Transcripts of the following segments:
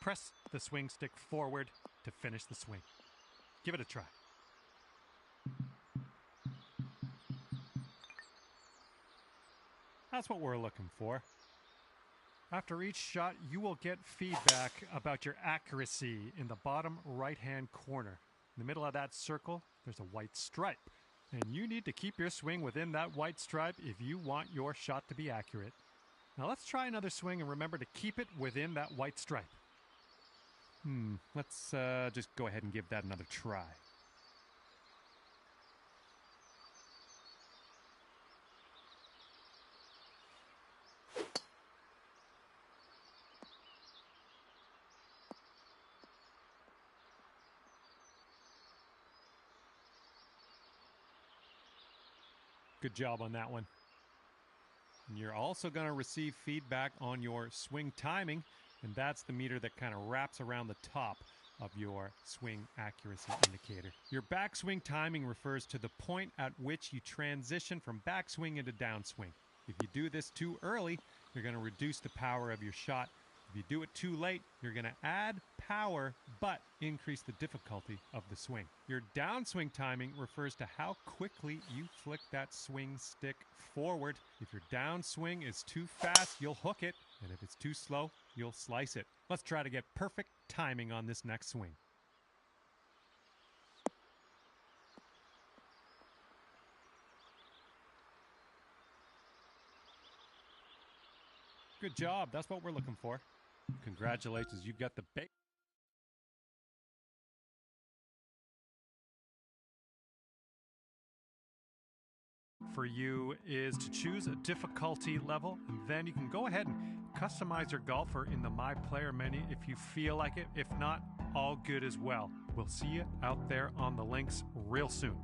press the swing stick forward to finish the swing. Give it a try. That's what we're looking for. After each shot, you will get feedback about your accuracy in the bottom right-hand corner. In the middle of that circle, there's a white stripe. And you need to keep your swing within that white stripe if you want your shot to be accurate. Now let's try another swing and remember to keep it within that white stripe. Let's just go ahead and give that another try. Good job on that one. And you're also going to receive feedback on your swing timing, and that's the meter that kind of wraps around the top of your swing accuracy indicator. Your backswing timing refers to the point at which you transition from backswing into downswing. If you do this too early, you're going to reduce the power of your shot. If you do it too late, you're going to add power but increase the difficulty of the swing. Your downswing timing refers to how quickly you flick that swing stick forward. If your downswing is too fast, you'll hook it, and if it's too slow, you'll slice it. Let's try to get perfect timing on this next swing. Good job. That's what we're looking for. Congratulations, you've got the base. For you is to choose a difficulty level, and then you can go ahead and customize your golfer in the My Player menu if you feel like it. If not, all good as well. We'll see you out there on the links real soon.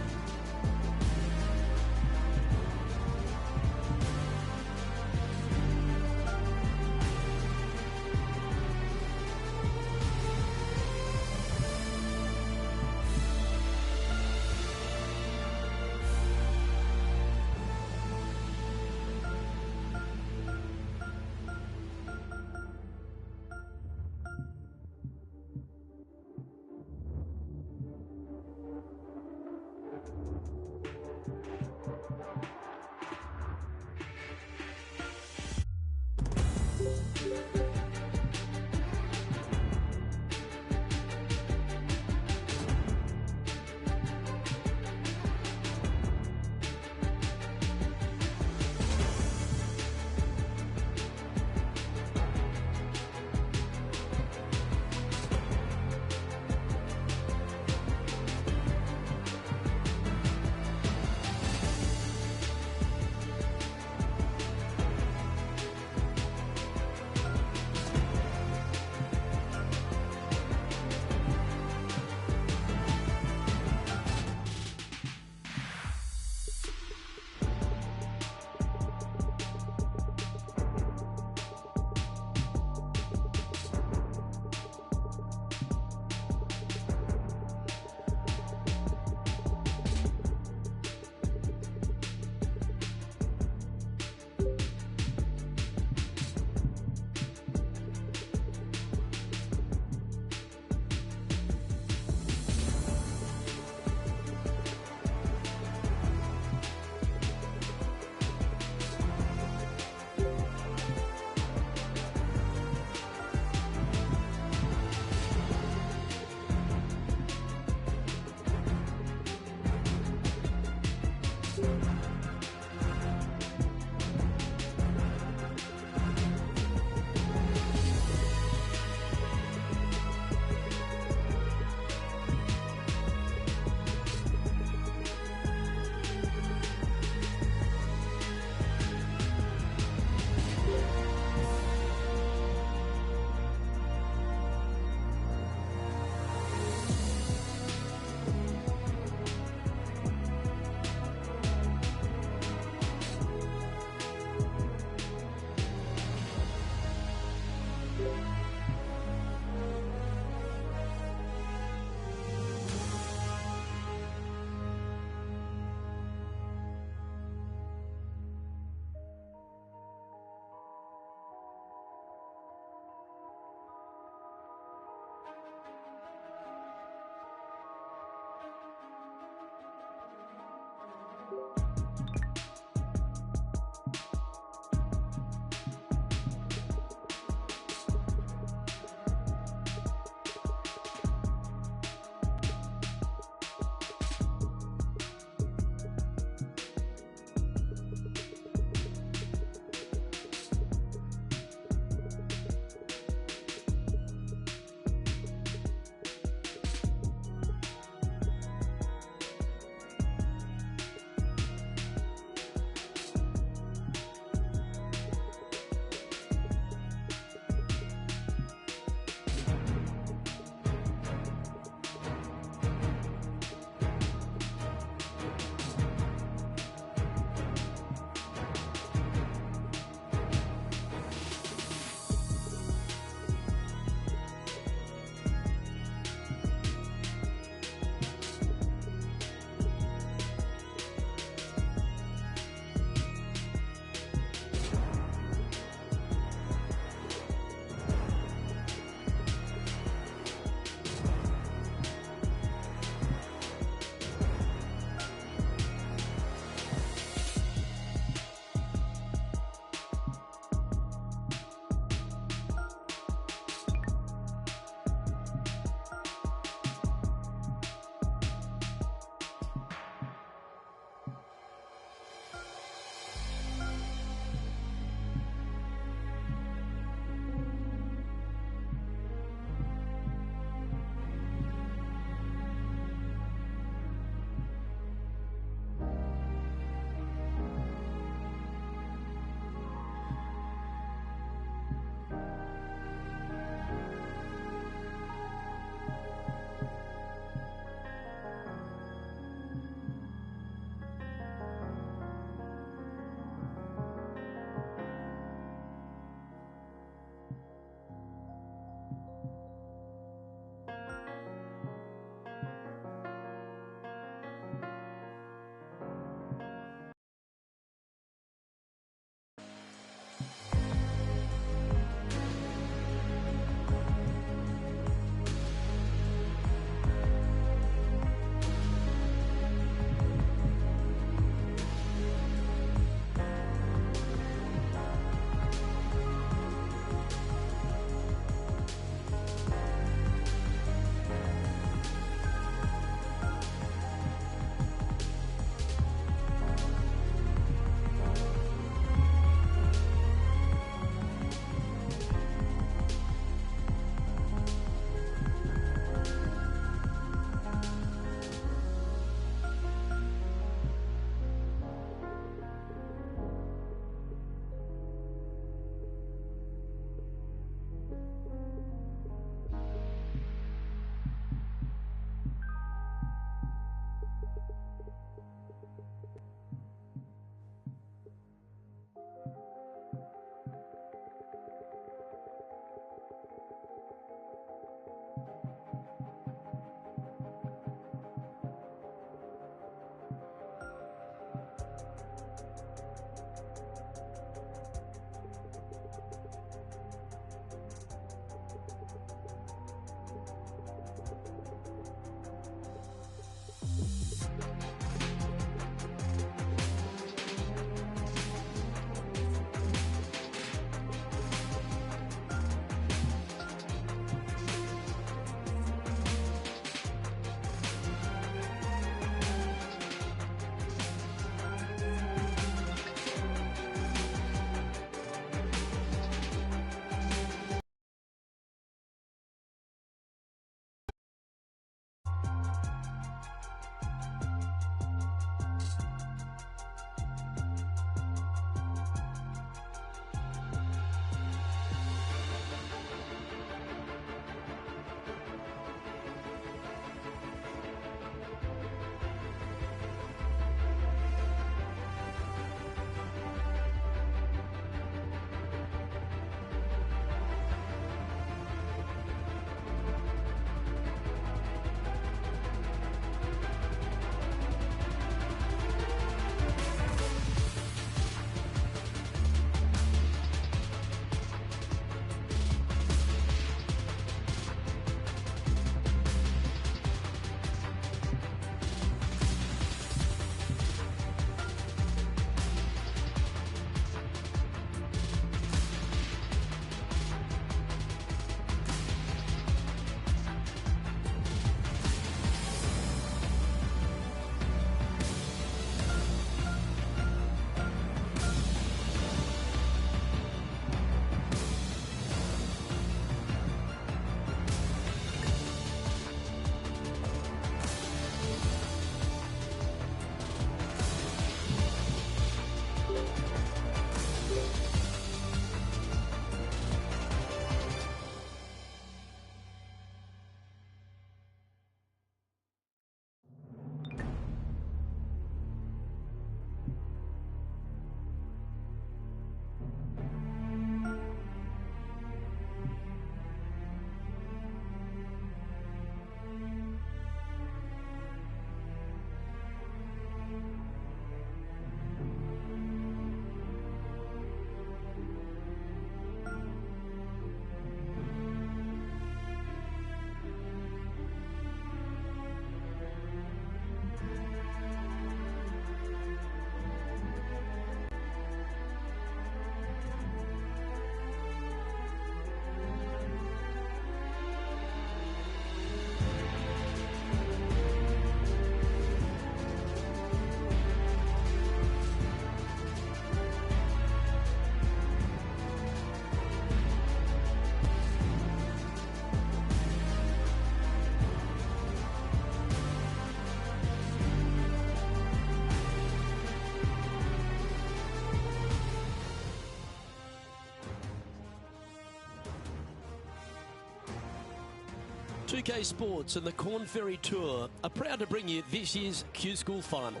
2K Sports and the Corn Ferry Tour are proud to bring you this year's Q School Final.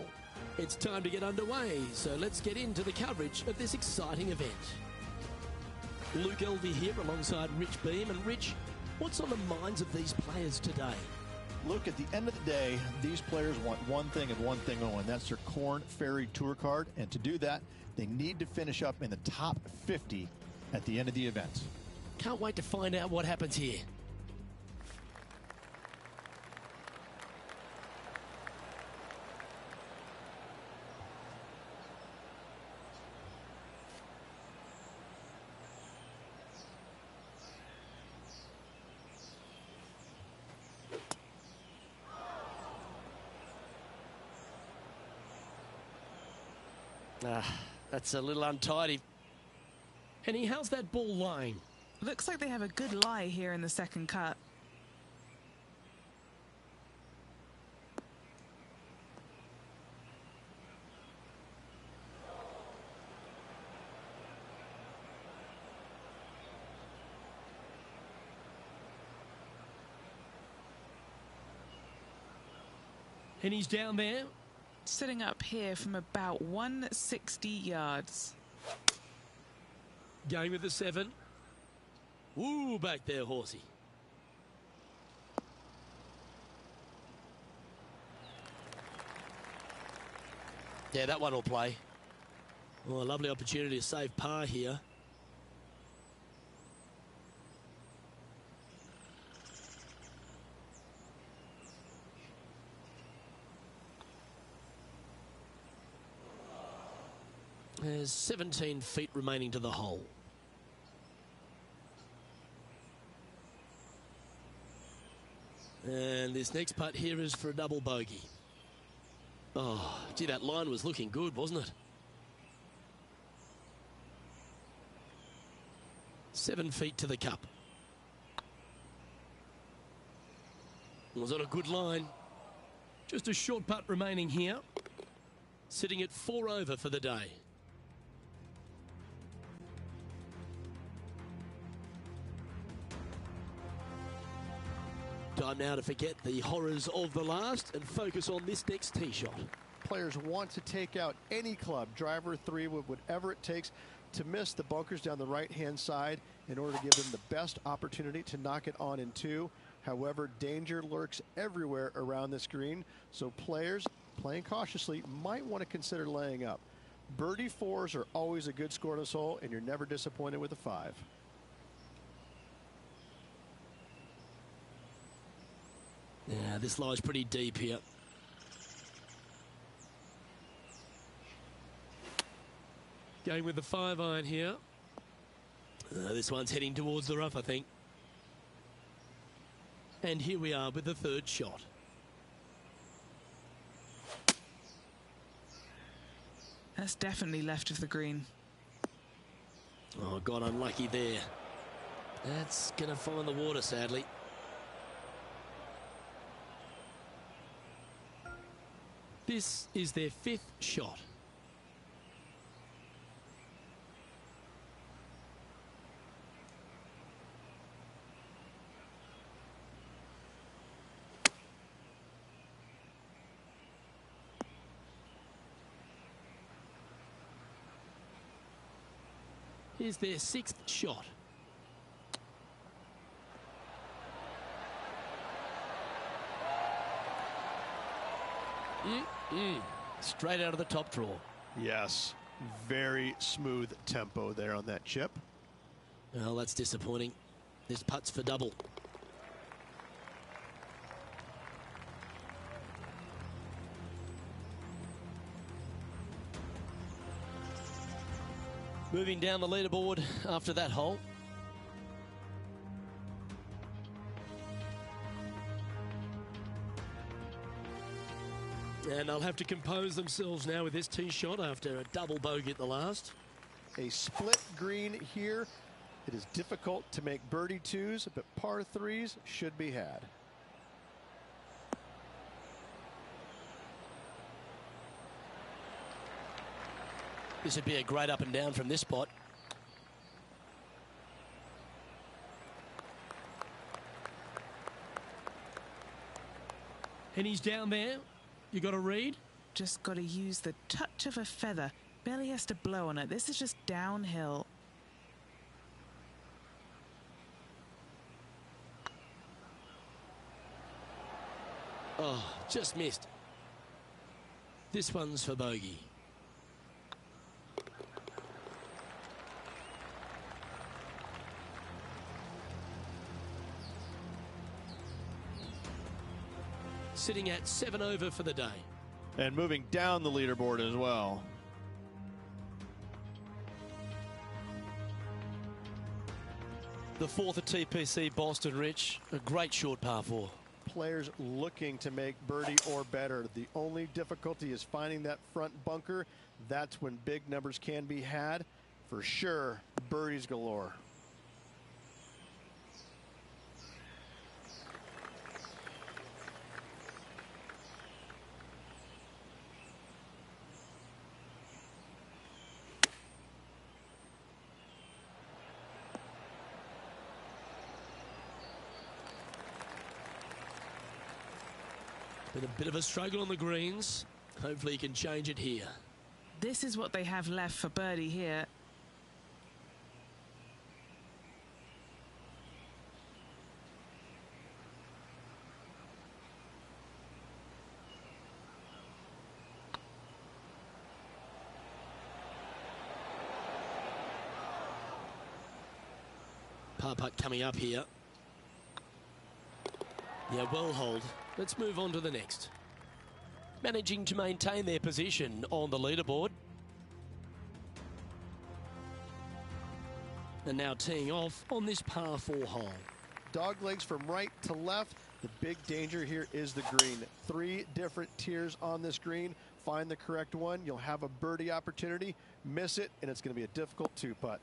It's time to get underway, so let's get into the coverage of this exciting event. Luke Elvey here alongside Rich Beam. And Rich, what's on the minds of these players today? Look, at the end of the day, these players want one thing and one thing only, and that's their Corn Ferry Tour card. And to do that, they need to finish up in the top 50 at the end of the event. Can't wait to find out what happens here. That's a little untidy. Henny, how's that ball lying? Looks like they have a good lie here in the second cut. Henny's down there. Sitting up here from about 160 yards. Going with the 7. Ooh, back there, horsey. Yeah, that one will play. Oh, a lovely opportunity to save par here. There's 17 feet remaining to the hole. And this next putt here is for a double bogey. Oh, gee, that line was looking good, wasn't it? 7 feet to the cup. Was on a good line. Just a short putt remaining here. Sitting at 4 over for the day. Time now to forget the horrors of the last and focus on this next tee shot. Players want to take out any club, driver, 3, whatever it takes to miss the bunkers down the right-hand side in order to give them the best opportunity to knock it on in 2. However, danger lurks everywhere around this green, so players playing cautiously might want to consider laying up. Birdie 4s are always a good score in this hole, and you're never disappointed with a 5. Yeah, this lie's pretty deep here. Going with the 5-iron here. This one's heading towards the rough, I think. And here we are with the 3rd shot. That's definitely left of the green. Oh, got unlucky there. That's going to find the water, sadly. This is their 5th shot. Here's their 6th shot. Straight out of the top draw. Yes, very smooth tempo there on that chip. Well, that's disappointing. This putt's for double. Moving down the leaderboard after that hole. And they'll have to compose themselves now with this tee shot after a double bogey at the last. A split green here. It is difficult to make birdie 2s, but par 3s should be had. This would be a great up and down from this spot. And he's down there. You got to read? Just got to use the touch of a feather. Barely has to blow on it. This is just downhill. Oh, just missed. This one's for bogey. Sitting at 7 over for the day. And moving down the leaderboard as well. The fourth at TPC Boston, Rich. A great short par 4. Players looking to make birdie or better. The only difficulty is finding that front bunker. That's when big numbers can be had. For sure, birdies galore. Been a bit of a struggle on the greens. Hopefully he can change it here. This is what they have left for birdie here. Par putt coming up here. Yeah, well hold. Let's move on to the next. Managing to maintain their position on the leaderboard. And now teeing off on this par 4 hole. Dog legs from right to left. The big danger here is the green. 3 different tiers on this green. Find the correct one. You'll have a birdie opportunity. Miss it, and it's going to be a difficult 2-putt.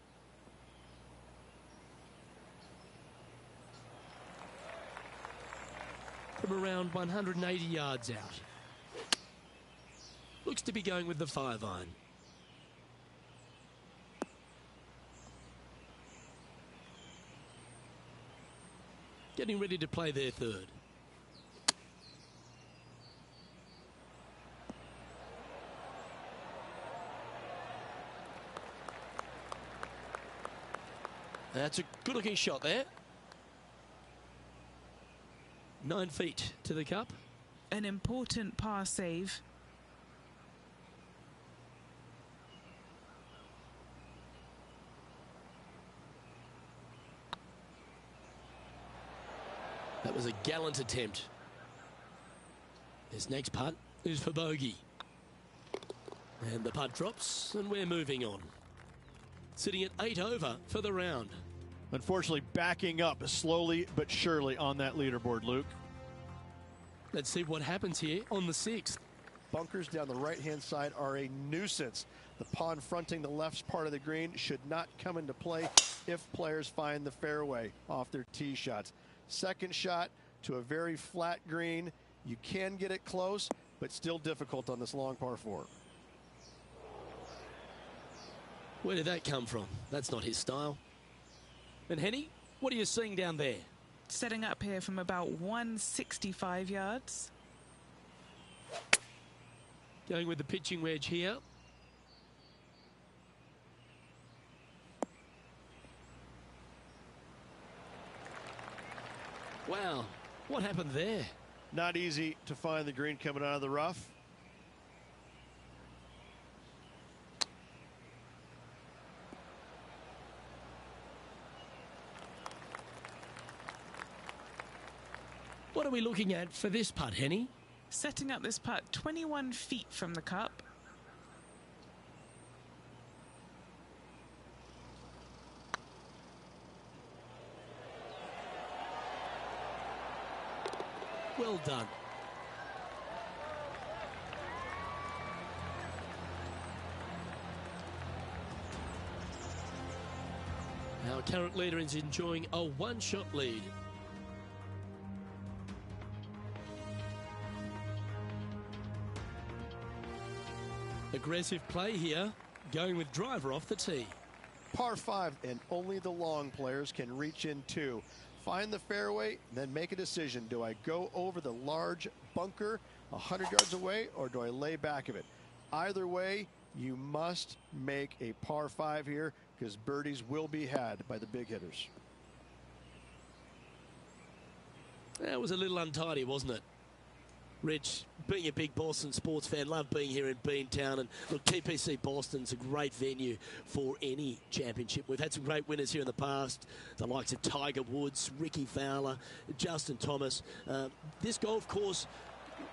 From around 180 yards out. Looks to be going with the 5-iron. Getting ready to play their third. That's a good looking shot there. 9 feet to the cup. An important par save. That was a gallant attempt. This next putt is for bogey. And the putt drops, and we're moving on. Sitting at 8 over for the round. Unfortunately, backing up slowly but surely on that leaderboard, Luke. Let's see what happens here on the 6th. Bunkers down the right-hand side are a nuisance. The pond fronting the left part of the green should not come into play if players find the fairway off their tee shots. Second shot to a very flat green. You can get it close, but still difficult on this long par 4. Where did that come from? That's not his style. And Henny, what are you seeing down there? Setting up here from about 165 yards. Going with the pitching wedge here. Wow, what happened there? Not easy to find the green coming out of the rough. What are we looking at for this putt, Henny? Setting up this putt 21 feet from the cup. Well done. Our current leader is enjoying a one-shot lead. Aggressive play here, going with driver off the tee. Par 5, and only the long players can reach in 2. find the fairway, then make a decision. Do I go over the large bunker 100 yards away, or do I lay back of it? Either way, you must make a par 5 here, because birdies will be had by the big hitters. That was a little untidy, wasn't it? Rich, being a big Boston sports fan, love being here in Beantown. And look, TPC Boston's a great venue for any championship. We've had some great winners here in the past, the likes of Tiger Woods, Ricky Fowler, Justin Thomas. This golf course,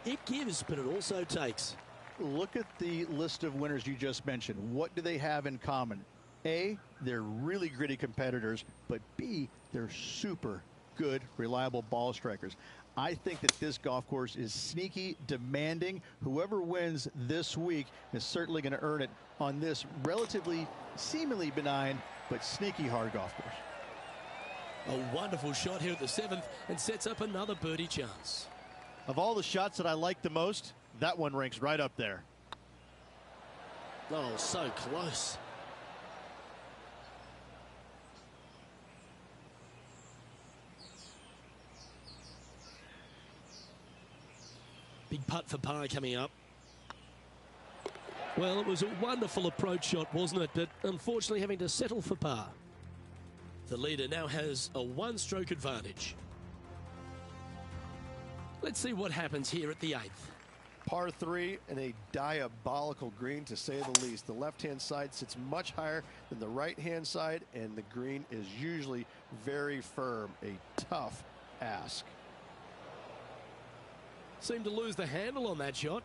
it gives, but it also takes. Look at the list of winners you just mentioned. What do they have in common? A, they're really gritty competitors, but B, they're super good, reliable ball strikers. I think that this golf course is sneaky, demanding. Whoever wins this week is certainly going to earn it on this relatively, seemingly benign, but sneaky hard golf course. A wonderful shot here at the 7th and sets up another birdie chance. Of all the shots that I like the most, that one ranks right up there. Oh, so close. Big putt for par coming up. Well, it was a wonderful approach shot, wasn't it? But unfortunately having to settle for par. The leader now has a 1-stroke advantage. Let's see what happens here at the 8th. Par 3 and a diabolical green, to say the least. The left-hand side sits much higher than the right-hand side, and the green is usually very firm. A tough ask. Seemed to lose the handle on that shot.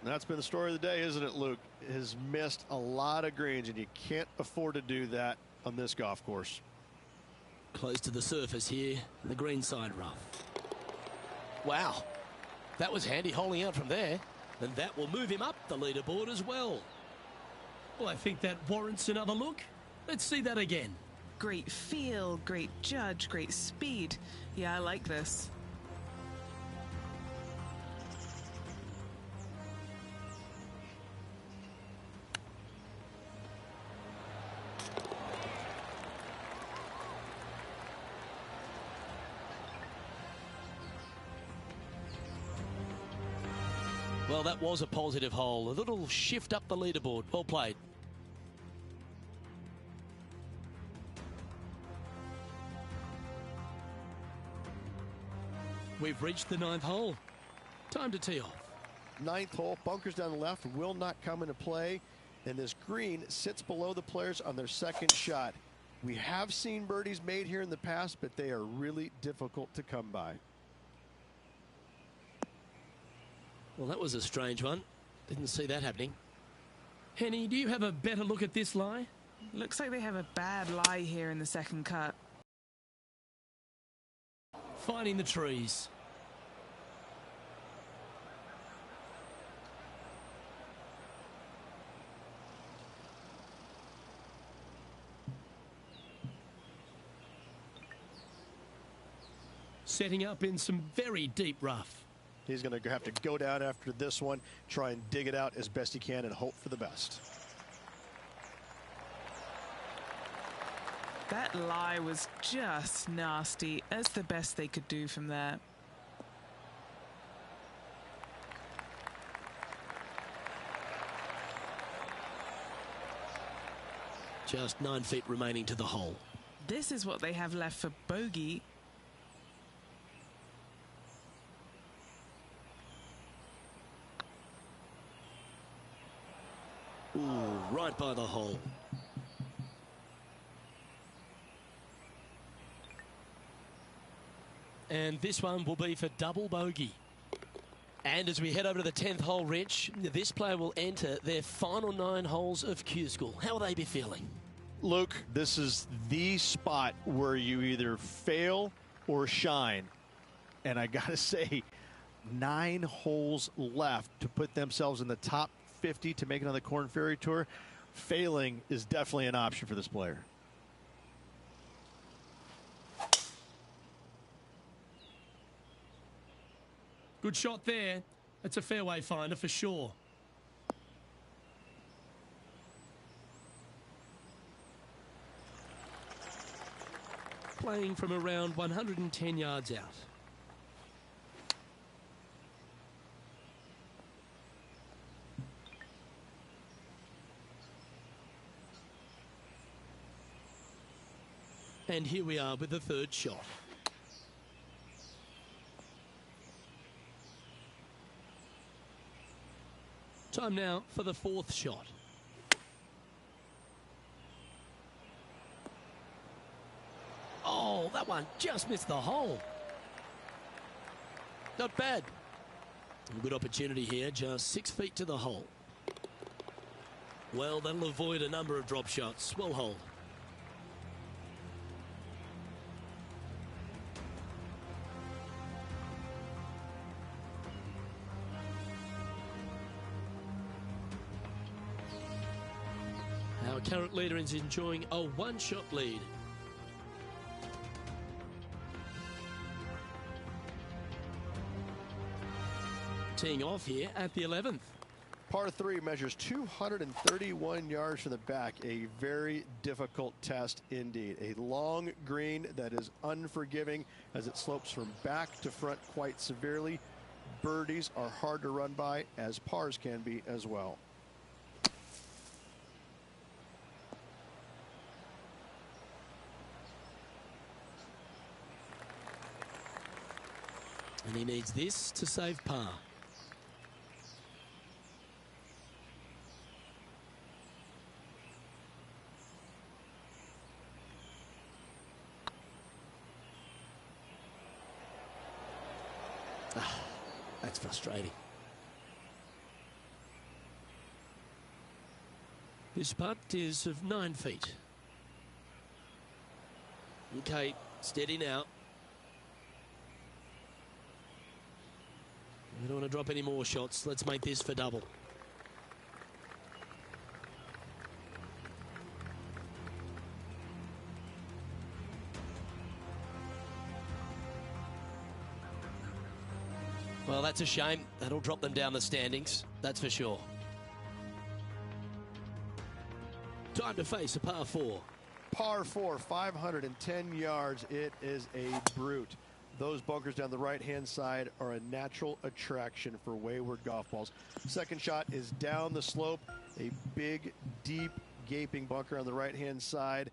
That's been the story of the day, isn't it, Luke? Has missed a lot of greens, and you can't afford to do that on this golf course. Close to the surface here, the green side rough. Wow, that was handy holding out from there, and that will move him up the leaderboard as well. Well, I think that warrants another look. Let's see that again. Great feel, great judge, great speed. Yeah, I like this. Well, that was a positive hole. A little shift up the leaderboard. Well played. We've reached the 9th hole. Time to tee off. 9th hole, bunkers down the left will not come into play, and this green sits below the players on their second shot. We have seen birdies made here in the past, but they are really difficult to come by. Well, that was a strange one. Didn't see that happening. Henny, do you have a better look at this lie? Looks like they have a bad lie here in the second cut. Finding the trees. Setting up in some very deep rough. He's going to have to go down after this one, try and dig it out as best he can and hope for the best. That lie was just nasty. That's the best they could do from there. Just 9 feet remaining to the hole. This is what they have left for bogey. Ooh, right by the hole. And this one will be for double bogey. And as we head over to the 10th hole, Rich, this player will enter their final 9 holes of Q School. How will they be feeling? Luke, this is the spot where you either fail or shine. And I got to say, 9 holes left to put themselves in the top 50 to make it on the Korn Ferry Tour. Failing is definitely an option for this player. Good shot there. That's a fairway finder for sure. playing from around 110 yards out. And here we are with the third shot. Time now for the fourth shot. Oh, that one just missed the hole. Not bad. Good opportunity here, just 6 feet to the hole. Well, that'll avoid a number of drop shots. Well hold. Our current leader is enjoying a one-shot lead. Teeing off here at the 11th. Par 3 measures 231 yards from the back. A very difficult test indeed. A long green that is unforgiving as it slopes from back to front quite severely. Birdies are hard to run by, as pars can be as well. And he needs this to save par. That's frustrating. This putt is of 9 feet. Okay, steady now. We don't want to drop any more shots. Let's make this for double. Well, that's a shame. That'll drop them down the standings, that's for sure. Time to face a par 4. Par 4, 510 yards. It is a brute. Those bunkers down the right-hand side are a natural attraction for wayward golf balls. Second shot is down the slope. A big, deep, gaping bunker on the right-hand side.